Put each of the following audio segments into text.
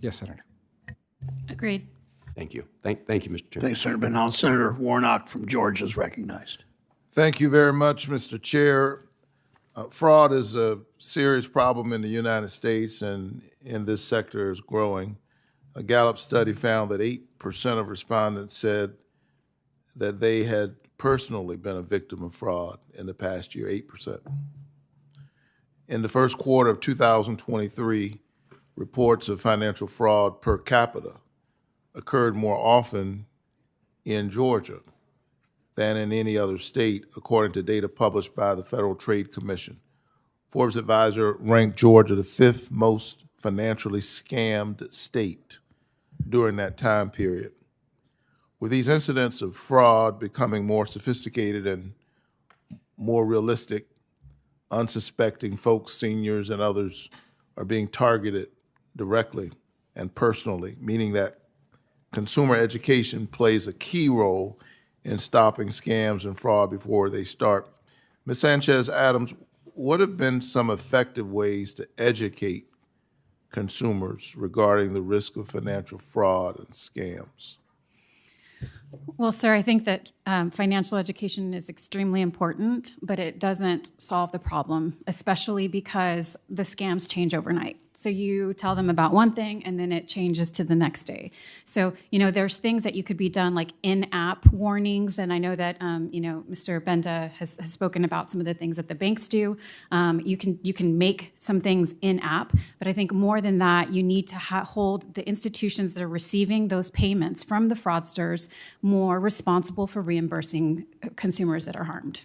Yes, Senator. Agreed. Thank you. Thank you, Mr. Chairman. Thanks, Senator Ben. Now, Senator Warnock from Georgia is recognized. Thank you very much, Mr. Chair. Fraud is a serious problem in the United States, and in this sector is growing. A Gallup study found that 8% of respondents said that they had personally been a victim of fraud in the past year, 8%. In the first quarter of 2023, reports of financial fraud per capita occurred more often in Georgia than in any other state, according to data published by the Federal Trade Commission. Forbes Advisor ranked Georgia the 5th most financially scammed state during that time period. With these incidents of fraud becoming more sophisticated and more realistic, unsuspecting folks, seniors, and others are being targeted directly and personally, meaning that consumer education plays a key role in stopping scams and fraud before they start. Ms. Sanchez-Adams, what have been some effective ways to educate consumers regarding the risk of financial fraud and scams? Well, sir, I think that financial education is extremely important, but it doesn't solve the problem, especially because the scams change overnight. So you tell them about one thing and then it changes to the next day. So, there's things that you could be done like in-app warnings. And I know that, Mr. Benda has spoken about some of the things that the banks do. You can make some things in-app, but I think more than that, you need to hold the institutions that are receiving those payments from the fraudsters more responsible for reimbursing consumers that are harmed.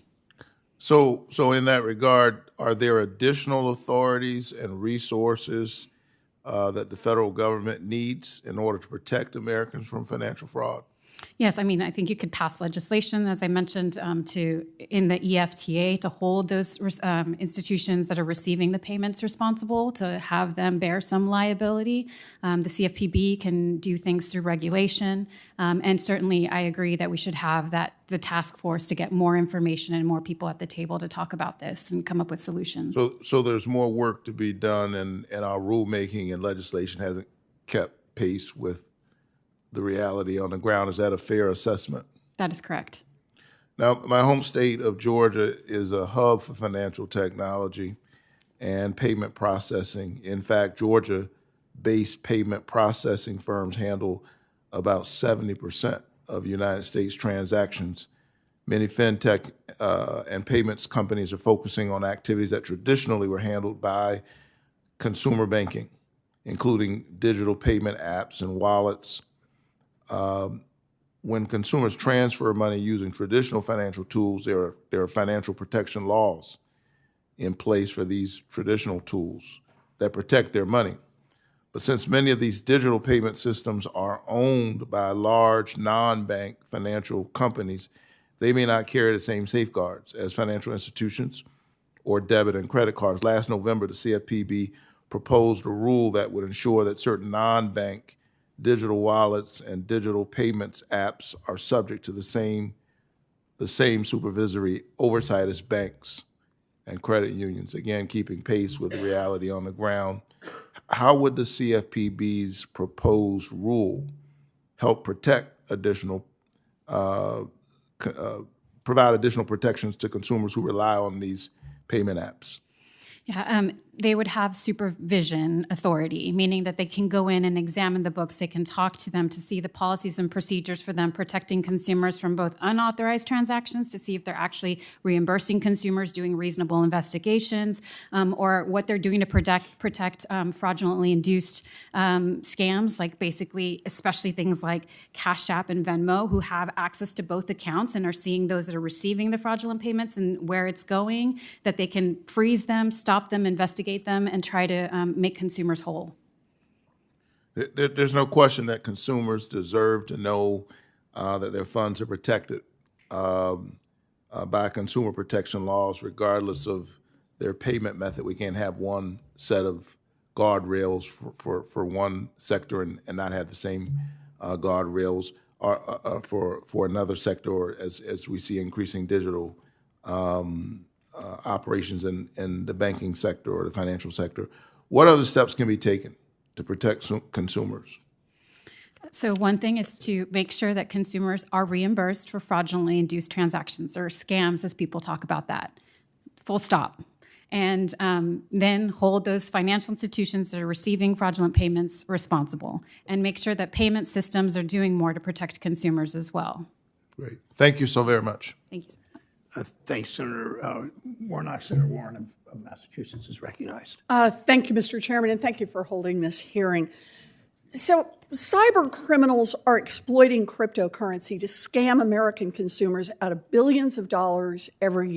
So in that regard, are there additional authorities and resources that the federal government needs in order to protect Americans from financial fraud? Yes, I think you could pass legislation, as I mentioned, in the EFTA to hold those institutions that are receiving the payments responsible, to have them bear some liability. The CFPB can do things through regulation, and certainly I agree that we should have the task force to get more information and more people at the table to talk about this and come up with solutions. So there's more work to be done, and our rulemaking and legislation hasn't kept pace with the reality on the ground. Is that a fair assessment? That is correct. Now, my home state of Georgia is a hub for financial technology and payment processing. In fact, Georgia-based payment processing firms handle about 70% of United States transactions. Many fintech and payments companies are focusing on activities that traditionally were handled by consumer banking, including digital payment apps and wallets. When consumers transfer money using traditional financial tools, there are financial protection laws in place for these traditional tools that protect their money. But since many of these digital payment systems are owned by large non-bank financial companies, they may not carry the same safeguards as financial institutions or debit and credit cards. Last November, the CFPB proposed a rule that would ensure that certain non-bank digital wallets and digital payments apps are subject to the same supervisory oversight as banks and credit unions, again, keeping pace with the reality on the ground. How would the CFPB's proposed rule help protect provide additional protections to consumers who rely on these payment apps? Yeah, they would have supervision authority, meaning that they can go in and examine the books. They can talk to them to see the policies and procedures for them protecting consumers from both unauthorized transactions, to see if they're actually reimbursing consumers, doing reasonable investigations, or what they're doing to protect fraudulently induced scams, like basically, especially things like Cash App and Venmo, who have access to both accounts and are seeing those that are receiving the fraudulent payments and where it's going, that they can freeze them, stop them, investigate them, and try to make consumers whole. There's no question that consumers deserve to know that their funds are protected by consumer protection laws, regardless of their payment method. We can't have one set of guardrails for one sector and not have the same guardrails for another sector, or as we see increasing digital operations in the banking sector or the financial sector. What other steps can be taken to protect consumers? So one thing is to make sure that consumers are reimbursed for fraudulently induced transactions, or scams as people talk about that. Full stop. And then hold those financial institutions that are receiving fraudulent payments responsible, and make sure that payment systems are doing more to protect consumers as well. Great. Thank you so very much. Thank you, sir. Thanks, Senator Warnock. Senator Warren of Massachusetts is recognized. Thank you, Mr. Chairman, and thank you for holding this hearing. So, cyber criminals are exploiting cryptocurrency to scam American consumers out of billions of dollars every year.